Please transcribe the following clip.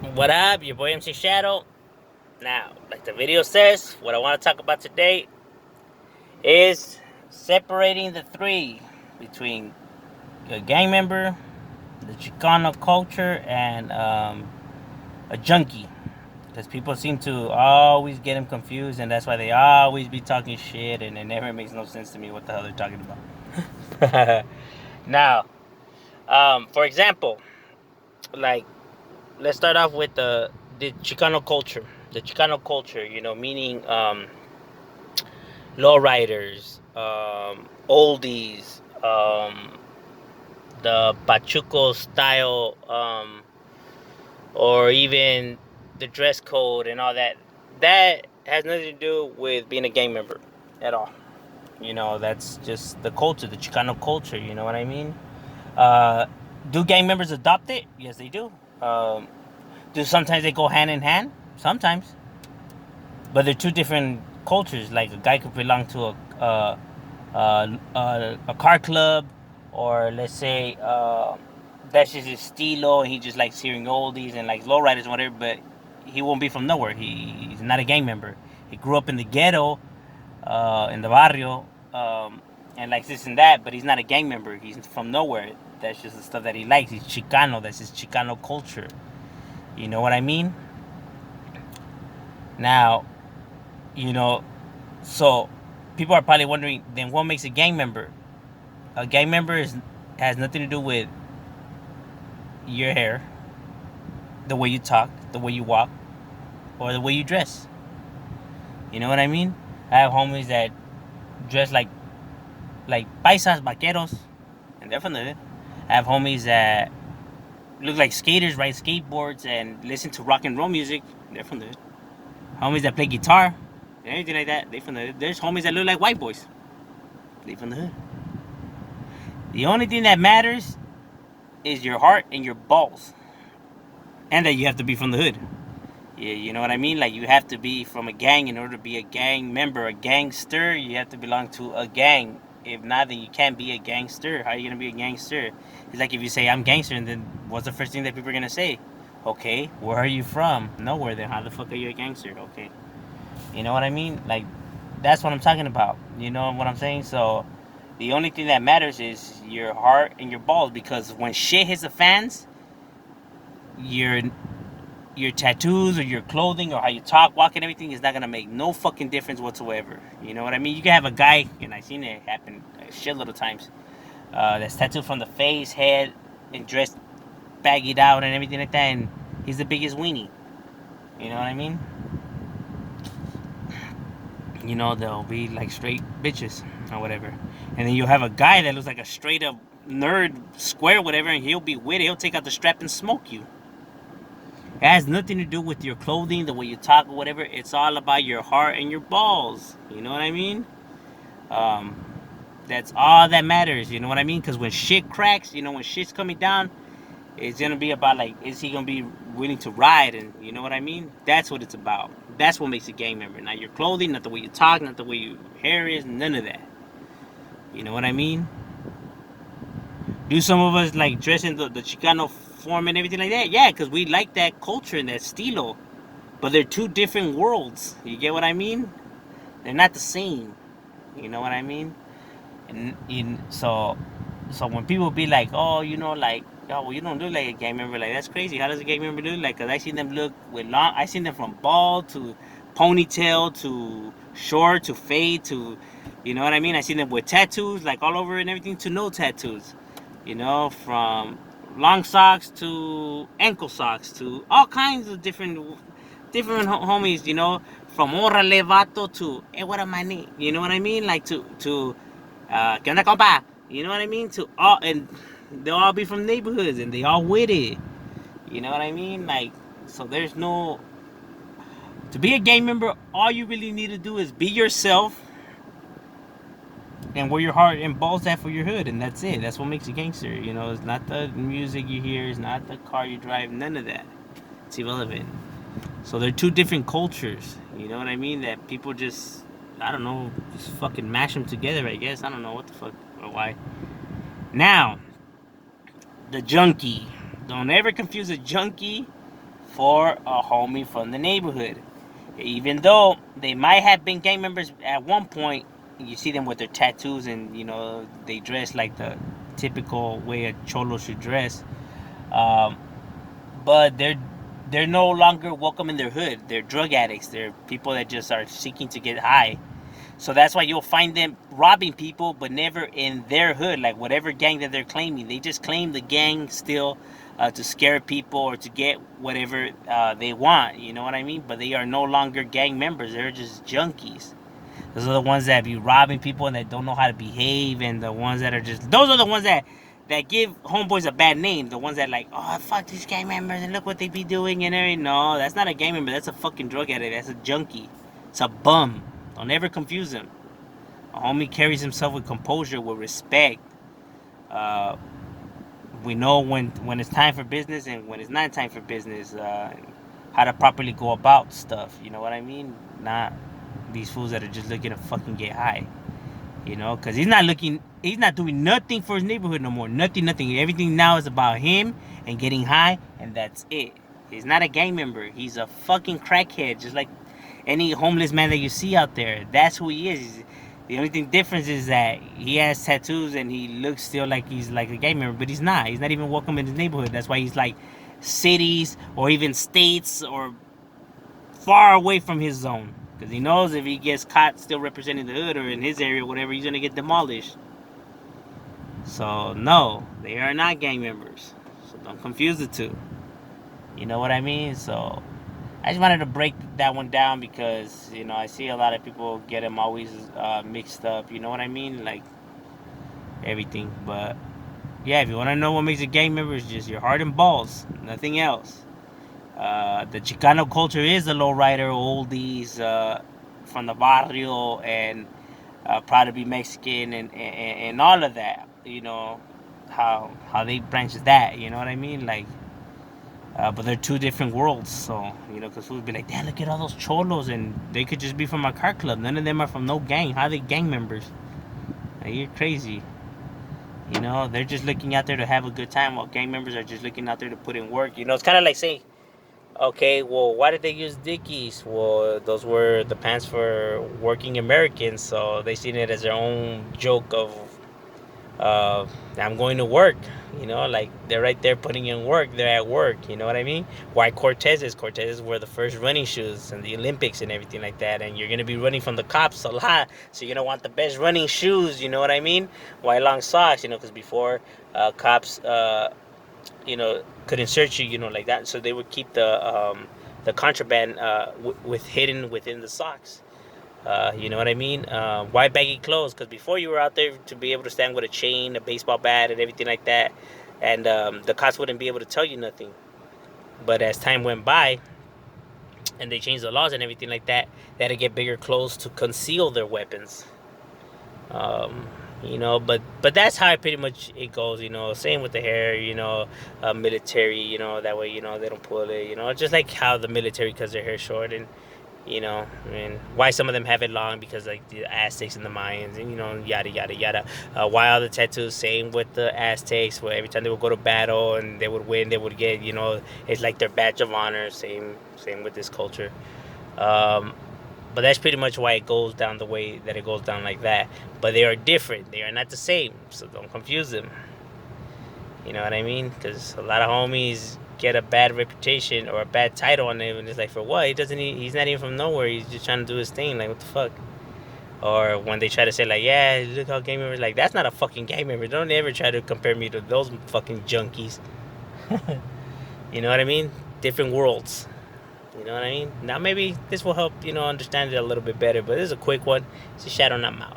What up, your boy MC Shadow. Now, like the video says, what I want to talk about today is separating the three between a gang member, the Chicano culture, and a junkie. Because people seem to always get them confused, and that's why they always be talking shit, and it never makes no sense to me what the hell they're talking about. Now, for example, like let's start off with the Chicano culture. The Chicano culture, meaning lowriders, oldies, the Pachuco style, or even the dress code and all that. That has nothing to do with being a gang member at all. That's just the culture, the Chicano culture. You know what I mean? Uh, do gang members adopt it? Yes, they do. Do sometimes they go hand in hand? Sometimes, but they're two different cultures. Like a guy could belong to a car club, or let's say that's just his stilo, and he just likes hearing oldies and like lowriders and whatever. But he won't be from nowhere. He's not a gang member. He grew up in the ghetto, in the barrio, and likes this and that. But he's not a gang member. He's from nowhere. That's just the stuff that he likes. He's Chicano. That's his Chicano culture. You know what I mean? Now, you know, so people are probably wondering, then what makes a gang member? A gang member has nothing to do with your hair, the way you talk, the way you walk, or the way you dress. You know what I mean? I have homies that dress like paisas, vaqueros, and they're from the hood. I have homies that look like skaters, ride skateboards, and listen to rock and roll music. They're from the hood. Homies that play guitar and anything like that, they from the hood. There's homies that look like white boys. They from the hood. The only thing that matters is your heart and your balls, and that you have to be from the hood. Yeah, you know what I mean? Like you have to be from a gang in order to be a gang member, a gangster. You have to belong to a gang. If not, then you can't be a gangster. How are you gonna be a gangster? It's like if you say I'm gangster, and then what's the first thing that people are gonna say? Okay, where are you from? Nowhere. Then how the fuck are you a gangster? Okay, you know what I mean? Like that's what I'm talking about. You know what I'm saying? So the only thing that matters is your heart and your balls, because when shit hits the fans, your your tattoos or your clothing or how you talk, walk, and everything is not gonna make no fucking difference whatsoever. You know what I mean? You can have a guy, and I've seen it happen a shitload of times, that's tattooed from the face, head, and dressed baggied out and everything like that, and he's the biggest weenie. You know what I mean? They'll be like straight bitches or whatever. And then you'll have a guy that looks like a straight up nerd, square, whatever, and he'll be with it. He'll take out the strap and smoke you. It has nothing to do with your clothing, the way you talk, or whatever. It's all about your heart and your balls. You know what I mean? Um, that's all that matters. You know what I mean? Because when shit cracks, when shit's coming down, it's gonna be about like, is he gonna be willing to ride? And you know what I mean? That's what it's about. That's what makes a gang member. Not your clothing, not the way you talk, not the way your hair is, none of that. You know what I mean? Do some of us like dress in the Chicano form and everything like that? Yeah, because we like that culture and that stilo. But they're two different worlds. You get what I mean? They're not the same. You know what I mean? And so when people be like, oh, like, oh, well, you don't look like a gang member. Like, that's crazy. How does a gang member look like? Because I seen them look with long. I seen them from bald to ponytail to short to fade to, you know what I mean? I seen them with tattoos like all over and everything to no tattoos. From long socks to ankle socks to all kinds of different homies, from Orale Vato to what am I name? You know what I mean? Like to ¿Qué onda, compa? You know what I mean? To all, and they'll all be from neighborhoods and they all with it. You know what I mean? Like, so there's no, to be a gang member, all you really need to do is be yourself and where your heart and balls at for your hood, and that's it. That's what makes you gangster. It's not the music you hear, it's not the car you drive, none of that. It's irrelevant. So they're two different cultures. You know what I mean? That people just, I don't know, just fucking mash them together. I guess I don't know what the fuck or why. Now, the junkie. Don't ever confuse a junkie for a homie from the neighborhood. Even though they might have been gang members at one point, you see them with their tattoos and they dress like the typical way a cholo should dress. Um, but they're no longer welcome in their hood. They're drug addicts. They're people that just are seeking to get high. So that's why you'll find them robbing people, but never in their hood, like whatever gang that they're claiming. They just claim the gang still to scare people or to get whatever they want. You know what I mean? But they are no longer gang members. They're just junkies. Those are the ones that be robbing people and that don't know how to behave, and the ones that are just those are the ones that give homeboys a bad name. The ones that like, oh fuck these gang members and look what they be doing and everything. No, that's not a gang member. That's a fucking drug addict. That's a junkie. It's a bum. Don't ever confuse him. A homie carries himself with composure, with respect. Uh, we know when it's time for business and when it's not time for business. How to properly go about stuff. You know what I mean? Not these fools that are just looking to fucking get high. Because he's not doing nothing for his neighborhood no more. Nothing. Everything now is about him and getting high, and that's it. He's not a gang member. He's a fucking crackhead, just like any homeless man that you see out there. That's who he is. The only thing difference is that he has tattoos and he looks still like he's like a gang member, but he's not. He's not even welcome in his neighborhood. That's why he's like cities or even states or far away from his zone. Because he knows if he gets caught still representing the hood or in his area or whatever, he's going to get demolished. So, no, they are not gang members. So don't confuse the two. You know what I mean? So, I just wanted to break that one down because, I see a lot of people get them always mixed up. You know what I mean? Like, everything. But, yeah, if you want to know what makes a gang member, it's just your heart and balls. Nothing else. The Chicano culture is a lowrider, oldies from the barrio, and proud to be Mexican, and all of that. How they branch that. You know what I mean? Like, but they're two different worlds. So because we'd be like, damn, look at all those cholos, and they could just be from a car club. None of them are from no gang. How are they gang members? Like, you're crazy. They're just looking out there to have a good time, while gang members are just looking out there to put in work. It's kind of like saying, okay, well, why did they use Dickies? Well, those were the pants for working Americans, so they seen it as their own joke of, I'm going to work. Like they're right there putting in work. They're at work. You know what I mean? Why Cortezes? Cortezes were the first running shoes in the Olympics and everything like that. And you're gonna be running from the cops a lot, so you're gonna want the best running shoes. You know what I mean? Why long socks? Because before cops. Couldn't search you, like that. So they would keep the contraband with hidden within the socks. You know what I mean? Why baggy clothes? Because before you were out there to be able to stand with a chain, a baseball bat, and everything like that, and the cops wouldn't be able to tell you nothing. But as time went by, and they changed the laws and everything like that, they had to get bigger clothes to conceal their weapons. But that's how pretty much it goes. Same with the hair. Military. That way they don't pull it. Just like how the military cuts their hair short, and and why some of them have it long because like the Aztecs and the Mayans, and yada yada yada. Why all the tattoos? Same with the Aztecs. Where every time they would go to battle and they would win, they would get it's like their badge of honor. Same with this culture. But that's pretty much why it goes down the way that it goes down like that. But they are different. They are not the same. So don't confuse them. You know what I mean? Because a lot of homies get a bad reputation or a bad title on him, and it's like, for what? He's not even from nowhere. He's just trying to do his thing. Like, what the fuck? Or when they try to say like, yeah, look how gang members, like, that's not a fucking gang member. Don't ever try to compare me to those fucking junkies. You know what I mean? Different worlds. You know what I mean? Now maybe this will help, understand it a little bit better. But this is a quick one. It's a shout on that mouth.